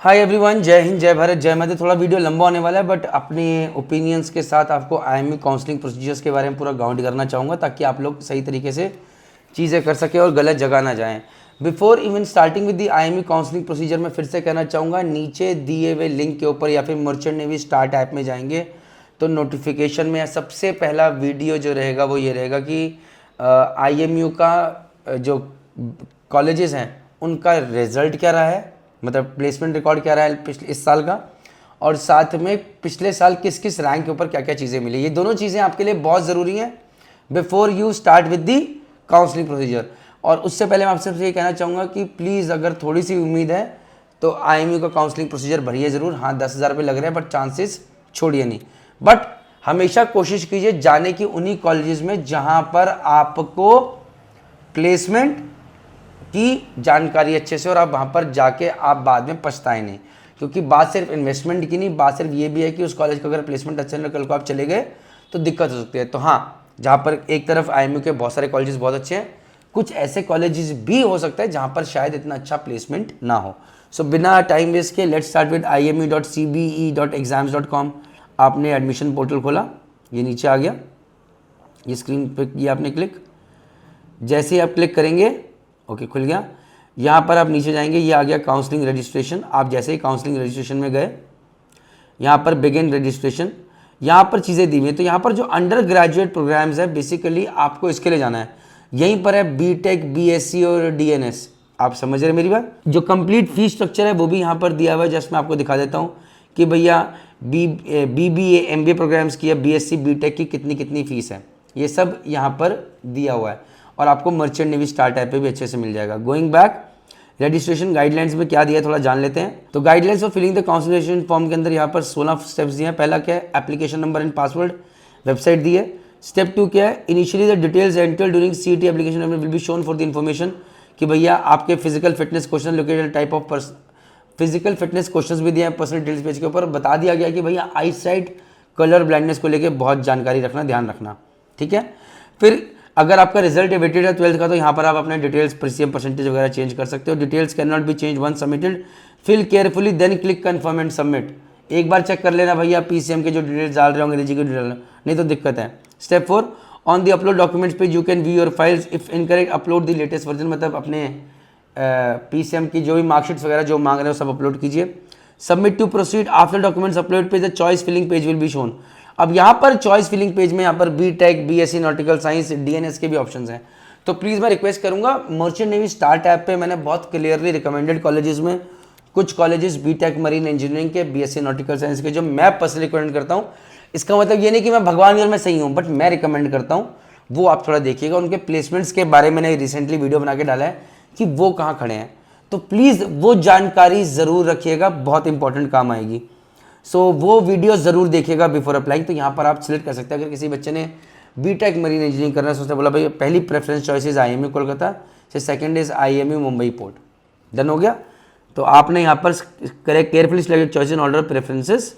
Hi everyone, जय हिंद, जय भारत, जय माता। थोड़ा वीडियो लंबा होने वाला है बट अपने ओपिनियंस के साथ आपको आईएमयू काउंसलिंग प्रोसीजर्स के बारे में पूरा गाइड करना चाहूँगा ताकि आप लोग सही तरीके से चीज़ें कर सकें और गलत जगह ना जाएं। Before even starting with the IMU counselling procedure में फिर से कहना चाहूँगा, नीचे दिए हुए लिंक के ऊपर या फिर मर्चेंट नेवी स्टार्ट ऐप में जाएंगे तो नोटिफिकेशन में सबसे पहला वीडियो जो रहेगा वो ये रहेगा कि आईएमयू का जो कॉलेजेस हैं उनका रिजल्ट क्या रहा है, मतलब प्लेसमेंट रिकॉर्ड क्या रहा है पिछले इस साल का, और साथ में पिछले साल किस किस रैंक के ऊपर क्या क्या चीज़ें मिली। ये दोनों चीज़ें आपके लिए बहुत ज़रूरी हैं before you start with the counselling procedure. और उससे पहले मैं आपसे ये कहना चाहूँगा कि प्लीज़ अगर थोड़ी सी उम्मीद है तो आईएमयू का काउंसलिंग प्रोसीजर भरिए ज़रूर। हाँ, 10,000 रुपये लग रहे हैं बट चांसेस छोड़िए नहीं। बट हमेशा कोशिश कीजिए जाने की उन्हीं कॉलेजेस में जहाँ पर आपको प्लेसमेंट की जानकारी अच्छे से और आप वहाँ पर जाके आप बाद में पछताए नहीं, क्योंकि बात सिर्फ इन्वेस्टमेंट की नहीं, बात सिर्फ ये भी है कि उस कॉलेज का अगर प्लेसमेंट अच्छा नहीं, कल को आप चले गए तो दिक्कत हो सकती है। तो हाँ, जहाँ पर एक तरफ आईएमयू के बहुत सारे कॉलेजेस बहुत अच्छे हैं, कुछ ऐसे कॉलेजेस भी हो सकता है जहाँ पर शायद इतना अच्छा प्लेसमेंट ना हो। सो बिना टाइम वेस्ट के लेट्स स्टार्ट विद imu.cbe.exams.com। आपने एडमिशन पोर्टल खोला, ये नीचे आ गया, ये स्क्रीन पे किया आपने क्लिक। जैसे ही आप क्लिक करेंगे ओके खुल गया। यहाँ पर आप नीचे जाएंगे, ये आ गया काउंसलिंग रजिस्ट्रेशन। आप जैसे ही काउंसलिंग रजिस्ट्रेशन में गए, यहाँ पर बिगिन रजिस्ट्रेशन, यहाँ पर चीज़ें दी हुई हैं। तो यहाँ पर जो अंडर ग्रेजुएट प्रोग्राम्स है बेसिकली आपको इसके लिए जाना है। यहीं पर है बीटेक, बीएससी और डीएनएस। आप समझ रहे हैं मेरी बात। जो कंप्लीट फीस स्ट्रक्चर है वो भी यहाँ पर दिया हुआ है। जस्ट मैं आपको दिखा देता हूँ कि भैया बीबीए एमबीए प्रोग्राम्स की है, बीएससी बीटेक की कितनी कितनी फीस है, ये सब यहाँ पर दिया हुआ है। और आपको मर्चेंट नेवी स्टार्ट ऐप पे भी अच्छे से मिल जाएगा। गोइंग बैक, रजिस्ट्रेशन गाइडलाइंस में क्या दिया है थोड़ा जान लेते हैं। तो guidelines for filling the counselling form के अंदर यहाँ पर 16 स्टेप्स दिए हैं। पहला क्या है, application number and password, website दी है। स्टेप 2 क्या है, initially the details enter during CET application will be shown for the information, कि भैया आपके physical fitness question, located type of physical fitness questions भी दिए हैं पर्सनल डिटेल्स पेज के ऊपर। बता दिया गया कि भैया आई साइट कलर ब्लाइंडनेस को लेकर बहुत जानकारी रखना, ध्यान रखना, ठीक है। फिर अगर आपका रिजल्ट वेटेड है 12th का तो यहाँ पर आप अपने डिटेल्स प्रीसीएम परसेंटेज वगैरह चेंज कर सकते हो। Details can not be change once submitted, fill carefully then click confirm and submit. एक बार चेक कर लेना भैया पीसीएम के जो डिटेल्स डाल रहे होंगे, अंग्रेजी की डिटेल, नहीं तो दिक्कत है। Step 4, on the upload documents page you can view your files, if incorrect upload the latest version. मतलब अपने पीसीएम की जो भी मार्कशीट्स वगैरह जो मांग रहे हो सब अपलोड कीजिए। Submit to proceed, after documents upload page the choice filling page will be shown. अब यहाँ पर चॉइस फिलिंग पेज में यहाँ पर BTech, BSc nautical science, DNS के भी ऑप्शंस हैं। तो प्लीज़ मैं रिक्वेस्ट करूँगा, मर्चेंट नेवी स्टार्ट ऐप पे मैंने बहुत क्लियरली रिकमेंडेड कॉलेजेस में कुछ कॉलेजेस बीटेक मरीन इंजीनियरिंग के, बीएससी नॉटिकल साइंस के, जो मैं पर्सनली रिकमेंड करता हूँ। इसका मतलब ये नहीं कि मैं भगवान की और मैं सही हूँ, बट मैं रिकमेंड करता हूँ, वो आप थोड़ा देखिएगा। उनके प्लेसमेंट्स के बारे में मैंने रिसेंटली वीडियो बना के डाला है कि वो कहाँ खड़े हैं, तो प्लीज़ वो जानकारी ज़रूर रखिएगा, बहुत इंपॉर्टेंट काम आएगी। सो वो वीडियो ज़रूर देखिएगा बिफोर अप्लाइंग। तो यहाँ पर आप सिलेक्ट कर सकते हैं। अगर किसी बच्चे ने बीटेक मरीन इंजीनियरिंग करना सोचता, बोला भाई पहली preference choice is IMU Kolkata, second is IMU Mumbai port, done हो गया। तो आपने यहाँ पर carefully select choice in order preferences,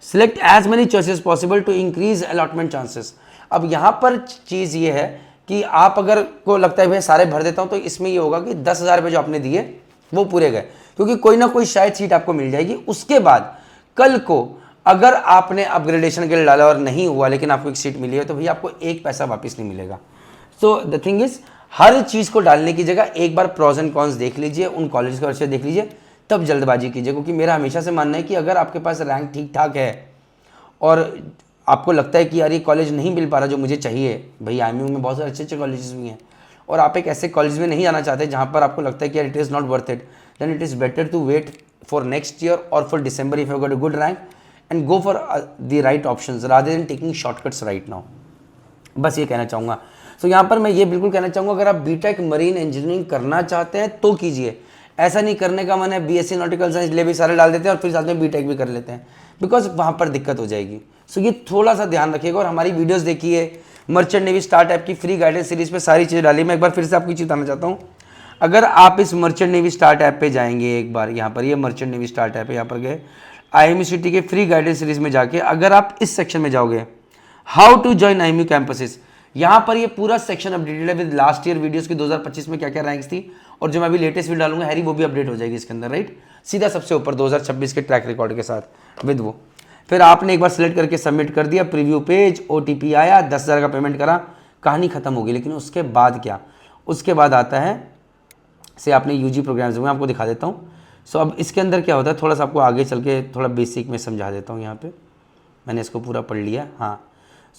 select as many choices possible to increase allotment chances. अब यहाँ पर चीज़ ये है कि आप अगर को लगता है भाई सारे भर देता हूँ, तो इसमें ये होगा कि 10,000 रुपये जो आपने दिए वो पूरे गए, क्योंकि कोई ना कोई शायद सीट आपको मिल जाएगी। उसके बाद कल को अगर आपने अपग्रेडेशन के लिए डाला और नहीं हुआ लेकिन आपको एक सीट मिली है, तो भैया आपको एक पैसा वापस नहीं मिलेगा। सो द थिंग इज, हर चीज़ को डालने की जगह एक बार प्रोज एंड कॉन्स देख लीजिए, उन कॉलेज को अच्छे देख लीजिए, तब जल्दबाजी कीजिए। क्योंकि मेरा हमेशा से मानना है कि अगर आपके पास रैंक ठीक ठाक है और आपको लगता है कि यार ये कॉलेज नहीं मिल पा रहा जो मुझे चाहिए, भाई आईएमयू में बहुत सारे अच्छे अच्छे कॉलेजेस भी हैं, और आप एक ऐसे कॉलेज में नहीं जाना चाहते जहाँ पर आपको लगता है कि यार it is not worth it, then it is better to wait for next year or for December if you got a good rank and go for the right options rather than taking shortcuts right now। बस ये कहना चाहूँगा। So यहाँ पर मैं ये बिल्कुल कहना चाहूँगा, अगर आप बीटेक मरीन इंजीनियरिंग करना चाहते हैं तो कीजिए। ऐसा नहीं करने का मन है बीएससी नॉटिकल साइंस ले भी सारे डाल देते हैं और फिर साथ में बीटेक भी कर लेते हैं, बिकॉज वहाँ पर दिक्कत हो जाएगी। सो ये थोड़ा सा ध्यान रखिएगा। और हमारी वीडियोस देखिए, मर्चेंट नेवी स्टार्ट ऐप की फ्री गाइडेंस सीरीज पे सारी चीज़ें डाली। मैं एक बार फिर से आपको चीज़ बताना चाहता हूँ, अगर आप इस मर्चेंट नेवी स्टार्ट ऐप पे जाएंगे एक बार, यहाँ पर ये मर्चेंट नेवी स्टार्ट ऐप है, यहाँ पर गए आईएमयू सिटी के फ्री गाइडेंस सीरीज में जाके अगर आप इस सेक्शन में जाओगे, how to join IMU campuses, यहाँ पर ये पूरा सेक्शन अपडेटेड है विद लास्ट ईयर वीडियोस की 2025 में क्या क्या रैंक्स थी और जो मैं अभी लेटेस्ट वीडियो डालूंगा हैरी, वो भी अपडेट हो जाएगी इसके अंदर, राइट। सीधा सबसे ऊपर 2026 के ट्रैक रिकॉर्ड के साथ विद वो। फिर आपने एक बार सिलेक्ट करके सबमिट कर दिया, प्रीव्यू पेज, OTP आया, 10,000 का पेमेंट करा, कहानी खत्म होगी। लेकिन उसके बाद क्या, उसके बाद आता है से आपने UG प्रोग्राम्स, मैं आपको दिखा देता हूँ। सो अब इसके अंदर क्या होता है, थोड़ा सा आपको आगे चल के थोड़ा बेसिक में समझा देता हूँ। यहाँ पे मैंने इसको पूरा पढ़ लिया, हाँ।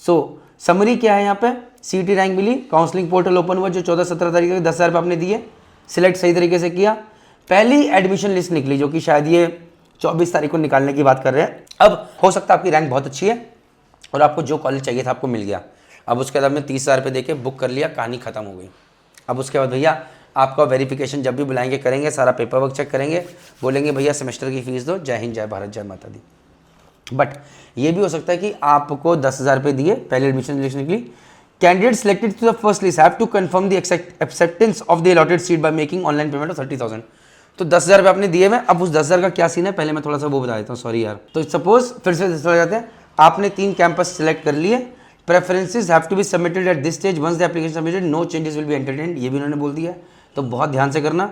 सो समरी क्या है यहाँ पे, CET रैंक मिली, काउंसलिंग पोर्टल ओपन हुआ जो 14-17 तारीख को 10,000 रुपये आपने दिए, सिलेक्ट सही तरीके से किया, पहली एडमिशन लिस्ट निकली जो कि शायद ये 24 तारीख को निकालने की बात कर रहे हैं। अब हो सकता है आपकी रैंक बहुत अच्छी है और आपको जो कॉलेज चाहिए था आपको मिल गया। अब उसके बाद आपने 30,000 रुपये देके बुक कर लिया, कहानी खत्म हो गई। अब उसके बाद भैया आपका वेरिफिकेशन जब भी बुलाएंगे करेंगे, सारा पेपर वर्क चेक करेंगे, बोलेंगे भैया सेमेस्टर की फीस दो, जय हिंद जय भारत जय माता दी। बट ये भी हो सकता है कि आपको 10,000 रुपये दिए, पहले एडमिशन लिस्ट निकली, candidate selected to the first list have to confirm the acceptance of the allotted seat by making online payment of 30,000। तो 10,000 रुपये आपने दिए हुए। अब उस 10,000 का क्या सीन है, पहले मैं थोड़ा सा वो बता देता हूँ, सॉरी यार। तो सपोज फिर से चले जाते हैं, आपने 3 कैंपस सिलेक्ट कर लिए, preferences have to be submitted at this stage, once the application submitted no changes will be entertained, ये भी उन्होंने बोल दिया है, तो बहुत ध्यान से करना।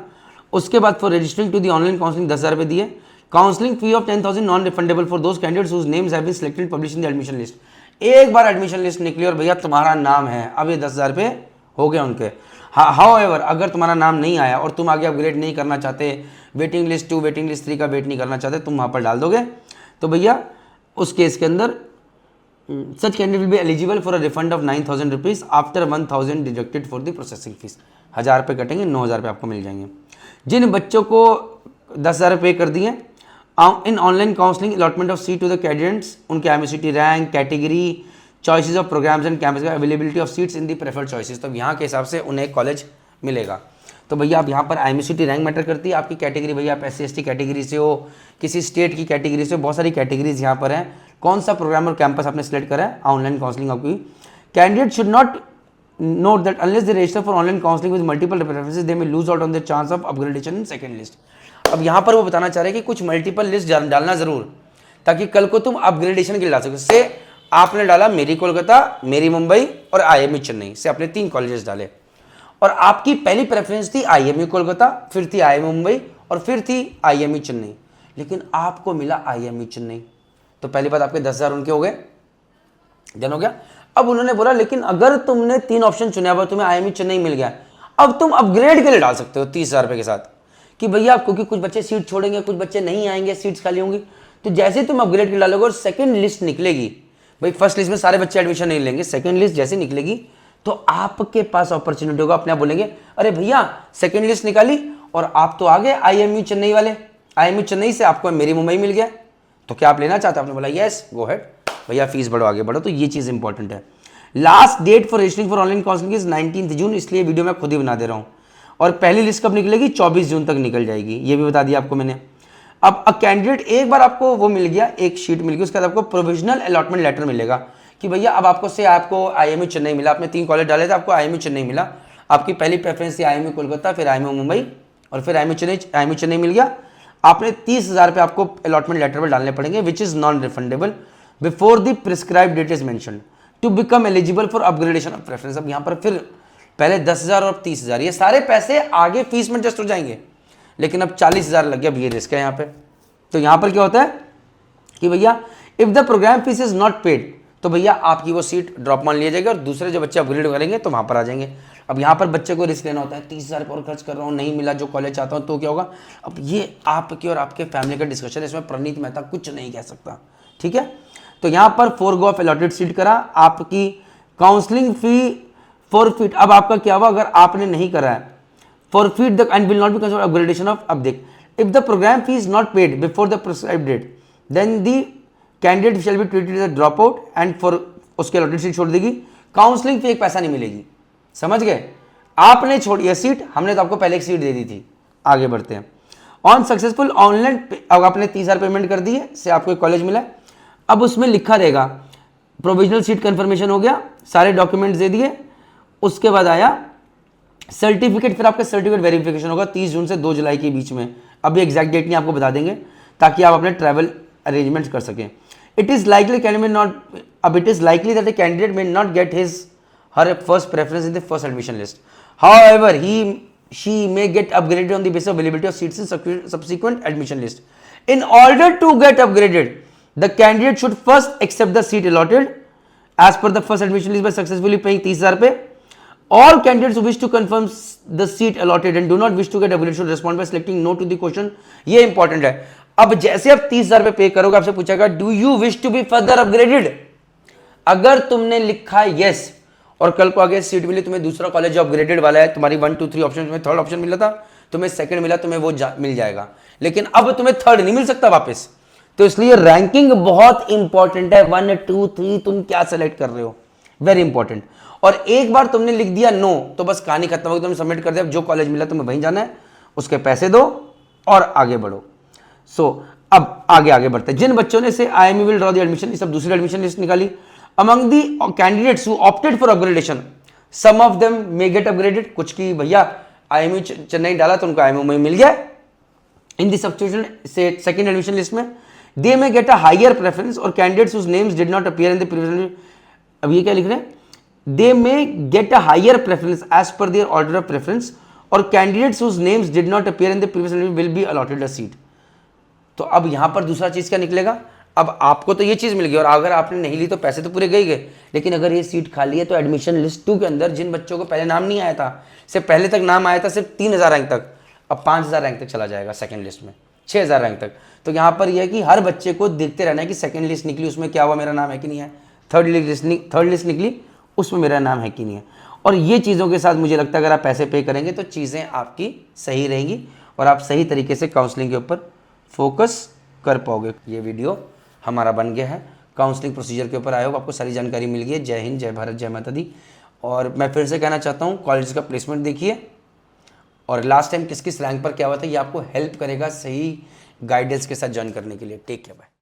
उसके बाद for registering to the online counselling 10,000 रुपये दिए, counselling fee of 10,000 non refundable for those candidates whose names have been selected publish in the admission list. एक बार एडमिशन लिस्ट निकली और भैया तुम्हारा नाम है, अब ये 10,000 रुपये हो गए उनके। हाउएवर अगर तुम्हारा नाम नहीं आया और तुम आगे अपग्रेड नहीं करना चाहते, वेटिंग लिस्ट 2 वेटिंग लिस्ट 3 का वेट नहीं करना चाहते, तुम वहाँ पर डाल दोगे, तो भैया उस केस के अंदर सच candidate will be eligible for a refund of 9,000 rupees after 1,000 deducted for the processing fees. 1,000 रुपये कटेंगे, 9,000 रुपये आपको मिल जाएंगे। जिन बच्चों को 10,000 रुपये पे कर दिए, in online counselling allotment of seat to the candidates, उनके MUCT rank, category, choices of programmes and campus, availability of seats in the preferred choices, तो यहाँ के हिसाब से उन्हें कॉलेज मिलेगा। तो भैया आप यहाँ पर MUCT रैंक मैटर करती है, आपकी कैटेगरी, भैया आप SC/ST कैटेगरी से हो, किसी स्टेट की कैटेगरी से, बहुत सारी कैटेगरीज यहाँ पर हैं, कौन सा प्रोग्राम और कैंपस आपने सेलेक्ट करा है, ऑनलाइन काउंसलिंग आपकी। Candidate should not note that unless they register for online counselling with multiple preferences they may lose out on the chance of upgradation in second list. अब यहाँ पर वो बताना चाह रहे हैं कि कुछ मल्टीपल लिस्ट डालना जरूर, ताकि कल को तुम अपग्रेडेशन के लिए डाल सको। से आपने डाला मेरी कोलकाता, मेरी मुंबई और IMU चेन्नई, से आपने 3 कॉलेजेस डाले और आपकी पहली प्रेफरेंस थी IMU कोलकाता, फिर थी IMU मुंबई और फिर थी IMU चेन्नई, लेकिन आपको मिला IMU चेन्नई। तो पहली बात आपके 10,000 उनके हो गए, डन हो गया। अब उन्होंने बोला लेकिन अगर तुमने 3 ऑप्शन चुने और तुम्हें IMU चेन्नई मिल गया, अब तुम अपग्रेड के लिए डाल सकते हो 30,000 रुपये के साथ, कि भैया क्योंकि कुछ बच्चे सीट छोड़ेंगे, कुछ बच्चे नहीं आएंगे, सीट्स खाली होंगी, तो जैसे तुम अपग्रेड के डालोगे और सेकंड लिस्ट निकलेगी, भाई फर्स्ट लिस्ट में सारे बच्चे एडमिशन नहीं लेंगे, सेकंड लिस्ट जैसे निकलेगी तो आपके पास अपॉर्चुनिटी होगा, अपने आप बोलेंगे अरे भैया सेकंड लिस्ट निकाली और आप तो आ गए IMU चेन्नई वाले, IMU चेन्नई से आपको मेरी मुंबई मिल गया, तो क्या आप लेना चाहते हो? आपने बोला यस गो हेड, भैया फीस बढ़ो, आगे बढ़ो। तो ये चीज़ इंपॉर्टेंट है। Last date for registering for online counselling is 19 June, इसलिए वीडियो मैं खुद ही बना दे रहा हूँ। और पहली लिस्ट कब निकलेगी? 24 जून तक निकल जाएगी, ये भी बता दिया आपको मैंने। अब कैंडिडेट एक बार आपको वो मिल गया, एक शीट मिल गई, उसके बाद आपको प्रोविजनल अलॉटमेंट लेटर मिलेगा कि भैया अब आपको IMU चेन्नई मिला, आपने 3 कॉलेज डाले थे, आपको IMU चेन्नई मिला, आपकी पहली प्रेफरेंस थी IMU कोलकाता, फिर IMU मुंबई और फिर IMU चेन्नई मिल गया। आपने 30,000 रुपये आपको अलॉटमेंट लेटर पर डालने पड़ेंगे which is non refundable before the prescribe date is mentioned to become eligible for upgradation of preference. अब यहाँ पर फिर पहले 10,000 और 30,000 ये सारे पैसे आगे फीस में एडजस्ट हो जाएंगे, लेकिन अब 40,000 लग गया, अब ये रिस्क है यहाँ पे। तो यहाँ पर क्या होता है कि भैया if the programme fees is not paid, तो भैया आपकी वो सीट ड्रॉप मान लिया जाएगा और दूसरे जो बच्चे अपग्रेड करेंगे तो वहाँ पर आ जाएंगे। अब यहाँ पर बच्चे को रिस्क लेना होता है, 30,000 और खर्च कर रहा हूँ, नहीं मिला जो कॉलेज चाहता हूँ, तो क्या होगा? अब ये आपकी और आपके फैमिली का डिस्कशन है, इसमें प्रणीत मेहता कुछ नहीं कह सकता, ठीक है। तो यहाँ पर फोरगो ऑफ अलॉटेड सीट करा, आपकी काउंसलिंग फी फॉरफिट। अब आपका क्या हुआ अगर आपने नहीं करा है? Forfeit the and will not be considered upgradation of. अब देख, if the programme fee is not paid before the prescribed date then the candidate shall be treated as drop out and for उसके allotted seat छोड़ देगी, counselling फी एक पैसा नहीं मिलेगी। समझ गए? आपने छोड़ी है सीट, हमने तो आपको पहले एक सीट दे दी थी। आगे बढ़ते हैं। ऑन सक्सेसफुल ऑनलाइन, अब आपने 30,000 पेमेंट कर दी है, से आपको एक कॉलेज मिला। अब उसमें लिखा रहेगा प्रोविजनल सीट कंफर्मेशन हो गया, सारे डॉक्यूमेंट्स दे दिए, उसके बाद आया सर्टिफिकेट, फिर आपका सर्टिफिकेट वेरिफिकेशन होगा 30 जून से 2 जुलाई के बीच में। अभी एग्जैक्ट डेट नहीं आपको बता देंगे ताकि आप अपने ट्रैवल अरेंजमेंट्स कर सकें। It is likely candidate not, अब it is likely that the candidate may not get his her first preference in the first admission list, however she may get upgraded on the basis of availability of seats in subsequent admission list. In order to get upgraded, the candidate should first accept the seat allotted as per the first admission list by successfully paying 30,000 रुपए. All candidates who wish to confirm the seat allotted and do not wish to get upgraded should respond by selecting no to the question. ये important है. अब जैसे आप 30,000 रुपए पे करोगे, आपसे पूछेगा do you wish to be further upgraded. अगर तुमने लिखा यस और कल को आगे सीट मिली, तुम्हें दूसरा कॉलेज जो अपग्रेडेड वाला है, तुम्हारी 1 2 3 ऑप्शन में थर्ड ऑप्शन मिला था, तुम्हें सेकंड मिला, तुम्हें वो मिल जाएगा. लेकिन अब तुम्हें थर्ड नहीं मिल सकता वापस. तो इसलिए रैंकिंग बहुत इंपॉर्टेंट है. 1 2 3 तुम क्या सेलेक्ट कर रहे हो, वेरी इंपॉर्टेंट. और एक बार तुमने लिख दिया नो तो बस कहानी खत्म हो गई. तुमने सबमिट कर दिया, जो कॉलेज मिला तुम्हें वहीं जाना है, उसके पैसे दो और आगे बढ़ो. अब आगे बढ़ते हैं. जिन बच्चों ने से IIME will draw the admission, ये सब दूसरी एडमिशन लिस्ट निकाली. Among the candidates who opted for upgradation, some of them may get upgraded. कुछ की भैया IIME चेन्नई डाला तो उनको IIME में मिल गया इन दी सब्स्टिट्यूशन से सेकंड एडमिशन लिस्ट में. They may get a higher preference और candidates whose names did not appear in the previous. अब ये क्या लिख रहे हैं, they may get a higher preference as per their order of preference or candidates whose names did not appear in the previous interview will be allotted a seat. तो अब यहां पर दूसरा चीज क्या निकलेगा. अब आपको तो ये चीज मिल गई और अगर आपने नहीं ली तो पैसे तो पूरे गए. लेकिन अगर ये सीट खाली है तो एडमिशन लिस्ट 2 के अंदर जिन बच्चों को पहले नाम नहीं आया था, सिर्फ पहले तक नाम आया था सिर्फ 3,000 रैंक तक, अब 5,000 रैंक तक चला जाएगा सेकंड लिस्ट में, 6,000 रैंक तक. तो यहाँ पर यह है कि हर बच्चे को देखते रहना है कि सेकंड लिस्ट निकली उसमें क्या हुआ, मेरा नाम है कि नहीं है. थर्ड लिस्ट निकली उसमें मेरा नाम है कि नहीं है. और ये चीज़ों के साथ मुझे लगता है अगर आप पैसे पे करेंगे तो चीज़ें आपकी सही रहेंगी और आप सही तरीके से काउंसलिंग के ऊपर फोकस कर पाओगे. ये वीडियो हमारा बन गया है काउंसलिंग प्रोसीजर के ऊपर. आई होप आपको सारी जानकारी मिल गई है. जय हिंद, जय भारत, जय माता दी. और मैं फिर से कहना चाहता हूँ कॉलेज का प्लेसमेंट देखिए और लास्ट टाइम किस किस रैंक पर क्या हुआ था, ये आपको हेल्प करेगा सही गाइडेंस के साथ ज्वाइन करने के लिए. Take care, bye.